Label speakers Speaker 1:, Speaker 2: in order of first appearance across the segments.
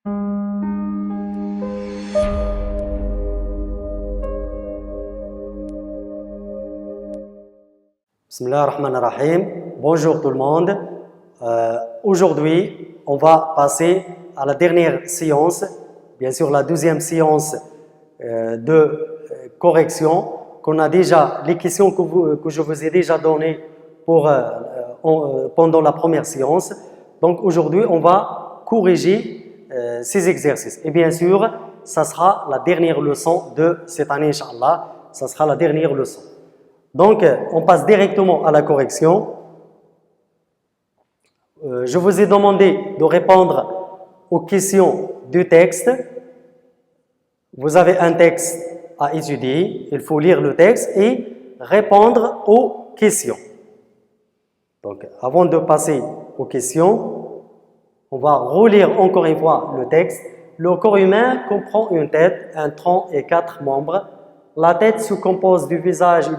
Speaker 1: Bismillah ar-Rahman ar-Rahim. Bonjour tout le monde. Aujourd'hui, on va passer à la dernière séance, bien sûr la deuxième séance de correction, qu'on a déjà, les questions que je vous ai déjà données pendant la première séance. Donc aujourd'hui, on va corriger ces exercices. Et bien sûr, ça sera la dernière leçon de cette année, Inch'Allah. Ça sera la dernière leçon. Donc, on passe directement à la correction. Je vous ai demandé de répondre aux questions du texte. Vous avez un texte à étudier. Il faut lire le texte et répondre aux questions. Donc, avant de passer aux questions, on va relire encore une fois le texte. Le corps humain comprend une tête, un tronc et 4 membres. La tête se compose du visage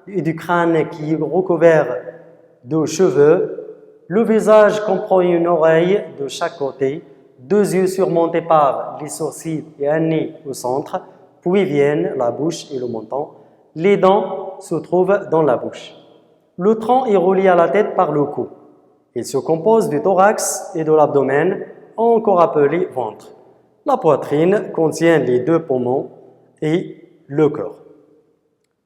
Speaker 1: et du crâne qui est recouvert de cheveux. Le visage comprend une oreille de chaque côté, 2 yeux surmontés par les sourcils et un nez au centre, puis viennent la bouche et le menton. Les dents se trouvent dans la bouche. Le tronc est relié à la tête par le cou. Il se compose du thorax et de l'abdomen, encore appelé ventre. La poitrine contient les 2 poumons et le cœur.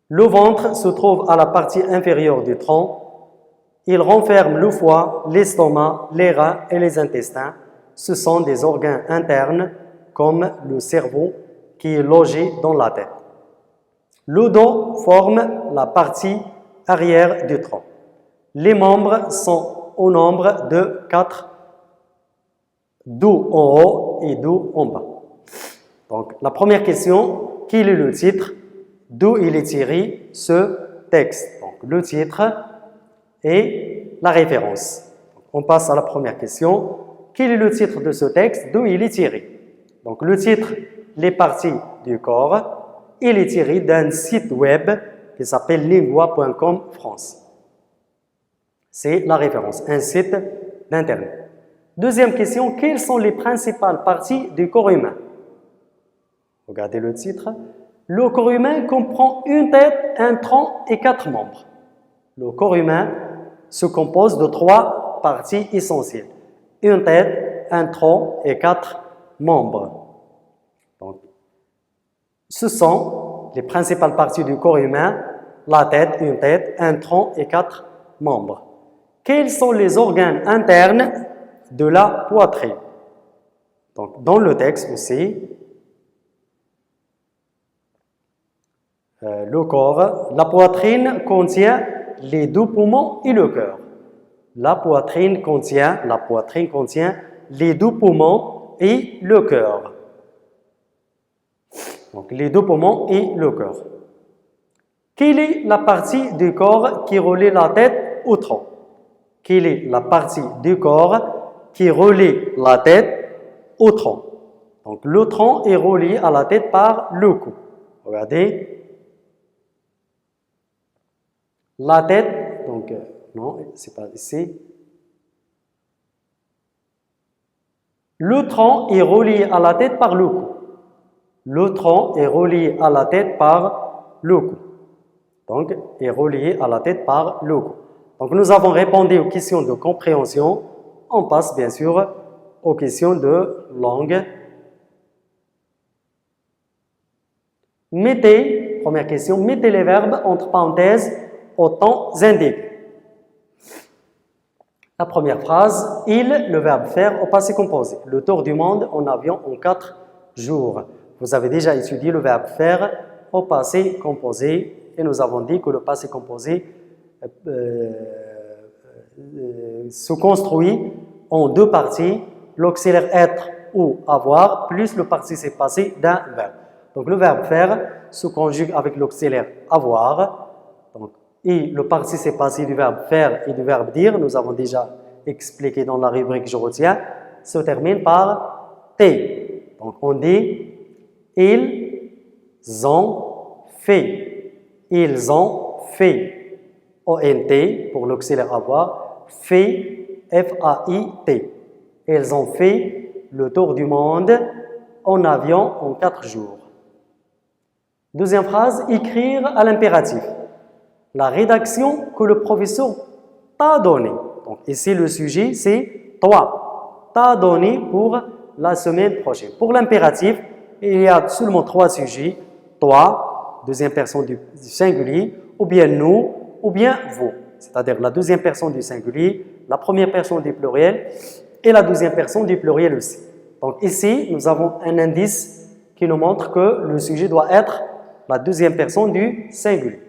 Speaker 1: Le ventre se trouve à la partie inférieure du tronc. Il renferme le foie, l'estomac, les reins et les intestins. Ce sont des organes internes comme le cerveau qui est logé dans la tête. Le dos forme la partie arrière du tronc. Les membres sont au nombre de 4, dos en haut et dos en bas. Donc, la première question, quel est le titre? D'où il est tiré ce texte? Donc, le titre et la référence. Donc, on passe à la première question. Quel est le titre de ce texte? D'où il est tiré? Donc, le titre, les parties du corps, il est tiré d'un site web qui s'appelle lingua.com France. C'est la référence, un site d'internet. Deuxième question, quelles sont les principales parties du corps humain? Regardez le titre. Le corps humain comprend une tête, un tronc et 4 membres. Le corps humain se compose de 3 parties essentielles. Une tête, un tronc et 4 membres. Donc, ce sont les principales parties du corps humain, la tête, une tête, un tronc et 4 membres. Quels sont les organes internes de la poitrine? Donc, dans le texte aussi, le corps, la poitrine contient les 2 poumons et le cœur. La poitrine contient les 2 poumons et le cœur. Donc, les 2 poumons et le cœur. Quelle est la partie du corps qui relie la tête au tronc? Quelle est la partie du corps qui relie la tête au tronc? Donc, le tronc est relié à la tête par le cou. Regardez. La tête, donc, non, c'est pas ici. Le tronc est relié à la tête par le cou. Le tronc est relié à la tête par le cou. Donc, est relié à la tête par le cou. Donc, nous avons répondu aux questions de compréhension. On passe bien sûr aux questions de langue. Première question, mettez les verbes entre parenthèses au temps indiqué. La première phrase, le verbe faire au passé composé. Le tour du monde en avion en 4 jours. Vous avez déjà étudié le verbe faire au passé composé et nous avons dit que le passé composé se construit en 2 parties, l'auxiliaire être ou avoir plus le participe passé d'un verbe. Donc le verbe faire se conjugue avec l'auxiliaire avoir. Donc, et le participe passé du verbe faire et du verbe dire, nous avons déjà expliqué dans la rubrique je retiens, se termine par T. Donc on dit ils ont fait. Ils ont fait. ONT pour l'auxiliaire avoir. Fait. F-A-I-T. Ils ont fait le tour du monde en avion en 4 jours. Deuxième phrase, écrire à l'impératif. La rédaction que le professeur t'a donnée. Donc ici, le sujet, c'est toi. T'a donné pour la semaine prochaine. Pour l'impératif, il y a seulement 3 sujets. Toi, deuxième personne du singulier, ou bien nous, ou bien vous. C'est-à-dire la deuxième personne du singulier, la première personne du pluriel et la deuxième personne du pluriel aussi. Donc ici, nous avons un indice qui nous montre que le sujet doit être la deuxième personne du singulier.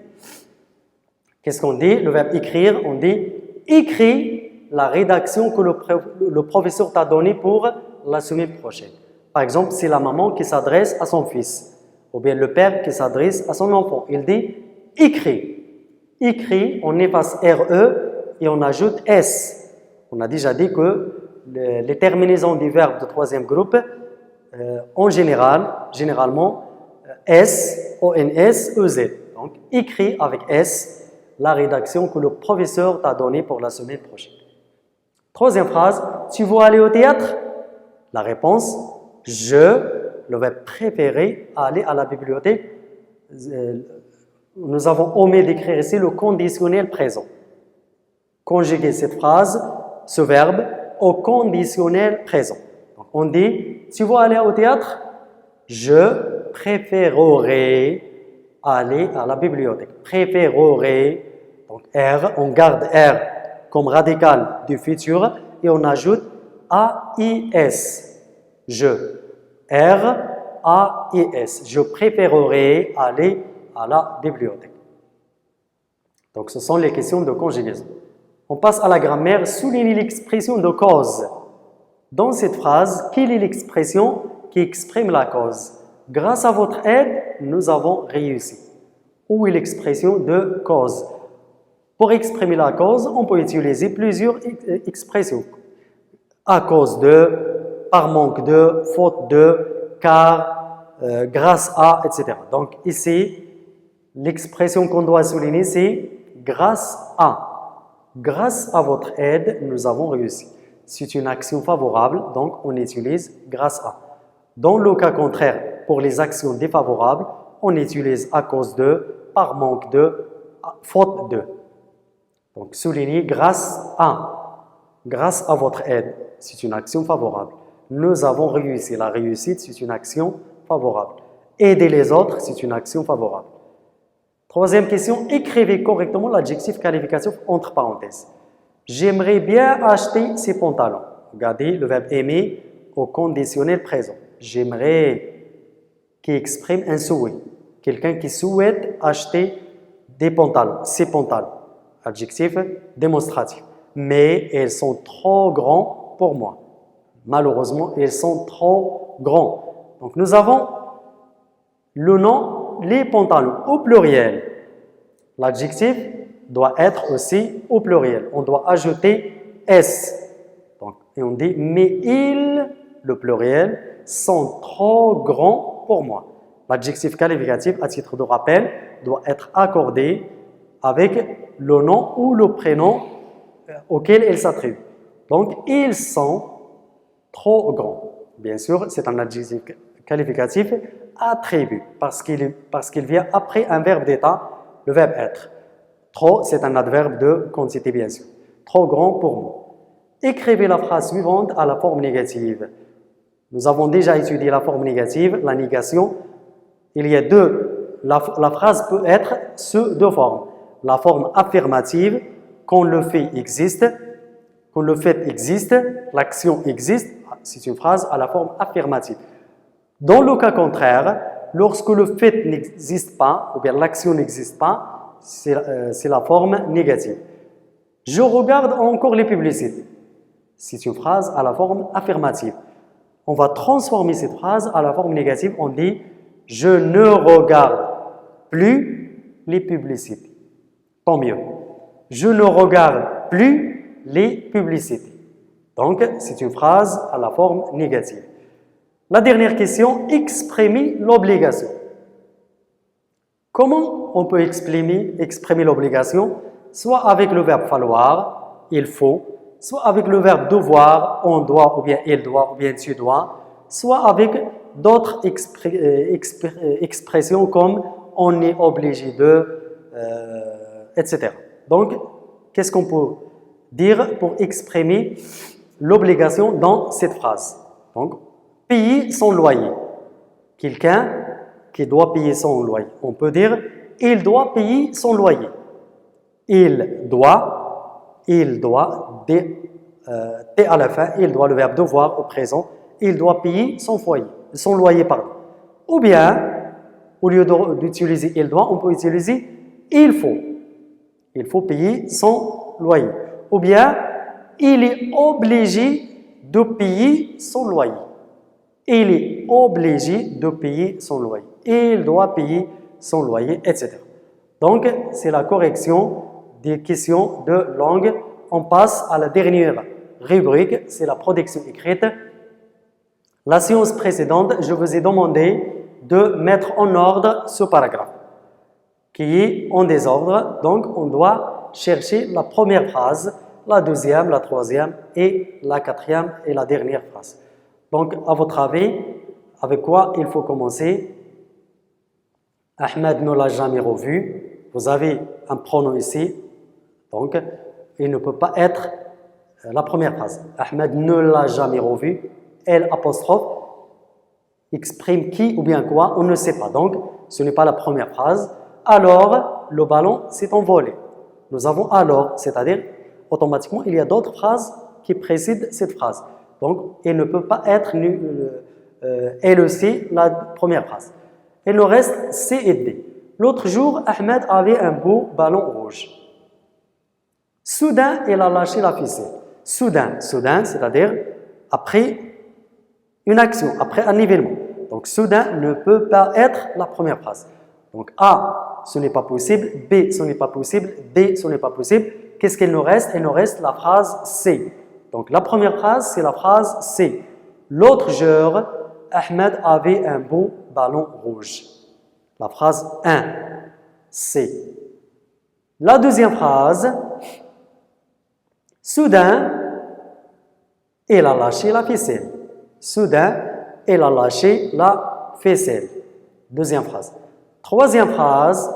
Speaker 1: Qu'est-ce qu'on dit? Le verbe écrire, on dit écris la rédaction que le professeur t'a donnée pour la semaine prochaine. Par exemple, c'est la maman qui s'adresse à son fils, ou bien le père qui s'adresse à son enfant. Il dit écris. Écrit, on efface RE et on ajoute S. On a déjà dit que les terminaisons des verbes de troisième groupe, généralement, S, ONS, EZ. Donc, écrit avec S la rédaction que le professeur t'a donnée pour la semaine prochaine. Troisième phrase, tu veux aller au théâtre? La réponse, le verbe préférer, aller à la bibliothèque. Nous avons omis d'écrire ici le conditionnel présent. Conjuguer cette phrase, ce verbe, au conditionnel présent. Donc, on dit, tu veux aller au théâtre? Je préférerais aller à la bibliothèque. Préférerais, donc R, on garde R comme radical du futur et on ajoute AIS. Je. R, AIS. Je préférerais aller à la bibliothèque. Donc, ce sont les questions de conjugaison. On passe à la grammaire. Soulignez l'expression de cause. Dans cette phrase, quelle est l'expression qui exprime la cause? Grâce à votre aide, nous avons réussi. Où est l'expression de cause? Pour exprimer la cause, on peut utiliser plusieurs expressions. À cause de, par manque de, faute de, car, grâce à, etc. Donc ici, l'expression qu'on doit souligner, c'est grâce à. Grâce à votre aide, nous avons réussi. C'est une action favorable, donc on utilise grâce à. Dans le cas contraire, pour les actions défavorables, on utilise à cause de, par manque de, faute de. Donc souligner grâce à. Grâce à votre aide, c'est une action favorable. Nous avons réussi. La réussite, c'est une action favorable. Aider les autres, c'est une action favorable. Troisième question, écrivez correctement l'adjectif qualificatif entre parenthèses. J'aimerais bien acheter ces pantalons. Regardez le verbe aimer au conditionnel présent. J'aimerais, qui exprime un souhait. Quelqu'un qui souhaite acheter des pantalons, ces pantalons. Adjectif démonstratif. Mais ils sont trop grands pour moi. Malheureusement, ils sont trop grands. Donc nous avons le nom, les pantalons au pluriel. L'adjectif doit être aussi au pluriel. On doit ajouter S. Donc, et on dit, mais ils, le pluriel, sont trop grands pour moi. L'adjectif qualificatif, à titre de rappel, doit être accordé avec le nom ou le prénom auquel il s'attribue. Donc, ils sont trop grands. Bien sûr, c'est un adjectif qualificatif attribut parce qu'il vient après un verbe d'état, le verbe être. Trop, c'est un adverbe de quantité, bien sûr. Trop grand pour moi. Écrivez la phrase suivante à la forme négative. Nous avons déjà étudié la forme négative, la négation. Il y a deux. La phrase peut être sous deux formes. La forme affirmative, quand le fait existe, quand le fait existe, l'action existe, c'est une phrase à la forme affirmative. Dans le cas contraire, lorsque le fait n'existe pas, ou bien l'action n'existe pas, c'est la forme négative. Je regarde encore les publicités. C'est une phrase à la forme affirmative. On va transformer cette phrase à la forme négative. On dit « Je ne regarde plus les publicités ». Tant mieux. Je ne regarde plus les publicités. Donc, c'est une phrase à la forme négative. La dernière question, exprimer l'obligation. Comment on peut exprimer l'obligation? Soit avec le verbe falloir, il faut, soit avec le verbe devoir, on doit, ou bien il doit, ou bien tu dois, soit avec d'autres expressions comme on est obligé de, etc. Donc, qu'est-ce qu'on peut dire pour exprimer l'obligation dans cette phrase? Donc, payer son loyer. Quelqu'un qui doit payer son loyer. On peut dire il doit payer son loyer. Il doit, T à la fin, il doit, le verbe devoir au présent, il doit payer son loyer, pardon. Ou bien, au lieu d'utiliser il doit, on peut utiliser il faut. Il faut payer son loyer. Ou bien, il est obligé de payer son loyer. Il est obligé de payer son loyer. Il doit payer son loyer, etc. Donc, c'est la correction des questions de langue. On passe à la dernière rubrique, c'est la production écrite. La séance précédente, je vous ai demandé de mettre en ordre ce paragraphe qui est en désordre. Donc, on doit chercher la première phrase, la deuxième, la troisième et la quatrième et la dernière phrase. Donc, à votre avis, avec quoi il faut commencer? Ahmed ne l'a jamais revu. Vous avez un pronom ici. Donc, il ne peut pas être la première phrase. Ahmed ne l'a jamais revu. L' exprime qui ou bien quoi, on ne sait pas. Donc, ce n'est pas la première phrase. Alors, le ballon s'est envolé. Nous avons alors, c'est-à-dire, automatiquement, il y a d'autres phrases qui précèdent cette phrase. Donc, il ne peut pas être elle aussi la première phrase. Il nous reste C et D. L'autre jour, Ahmed avait un beau ballon rouge. Soudain, il a lâché la ficelle. Soudain, c'est-à-dire après une action, après un événement. Donc, soudain ne peut pas être la première phrase. Donc, A, ce n'est pas possible. B, ce n'est pas possible. D, ce n'est pas possible. Qu'est-ce qu'il nous reste? Il nous reste la phrase C. Donc, la première phrase, c'est la phrase C. L'autre jour, Ahmed avait un beau ballon rouge. La phrase 1, C. La deuxième phrase, soudain, il a lâché la ficelle. Soudain, il a lâché la ficelle. Deuxième phrase. Troisième phrase,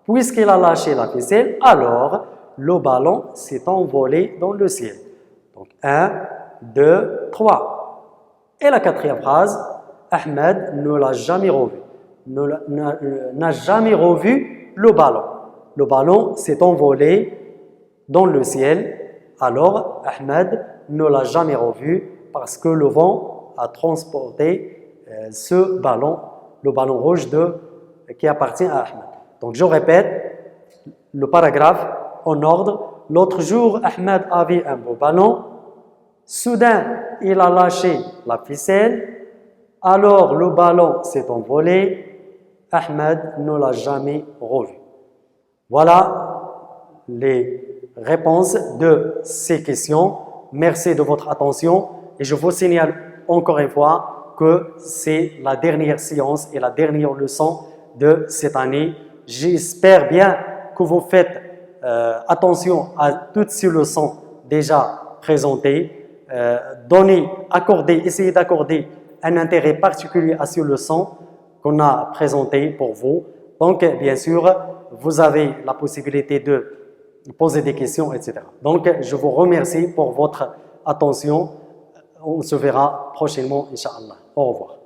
Speaker 1: puisqu'il a lâché la ficelle, alors le ballon s'est envolé dans le ciel. Donc 1, 2, 3. Et la quatrième phrase, Ahmed ne l'a jamais revu. N'a jamais revu le ballon. Le ballon s'est envolé dans le ciel. Alors Ahmed ne l'a jamais revu parce que le vent a transporté ce ballon, le ballon rouge qui appartient à Ahmed. Donc je répète le paragraphe en ordre. L'autre jour, Ahmed avait un beau ballon. Soudain, il a lâché la ficelle. Alors le ballon s'est envolé. Ahmed ne l'a jamais revu. Voilà les réponses de ces questions. Merci de votre attention et je vous signale encore une fois que c'est la dernière séance et la dernière leçon de cette année. J'espère bien que vous faites attention à toutes ces leçons déjà présentées. Essayez d'accorder un intérêt particulier à ces leçons qu'on a présentées pour vous. Donc, bien sûr, vous avez la possibilité de poser des questions, etc. Donc, je vous remercie pour votre attention. On se verra prochainement, Inch'Allah. Au revoir.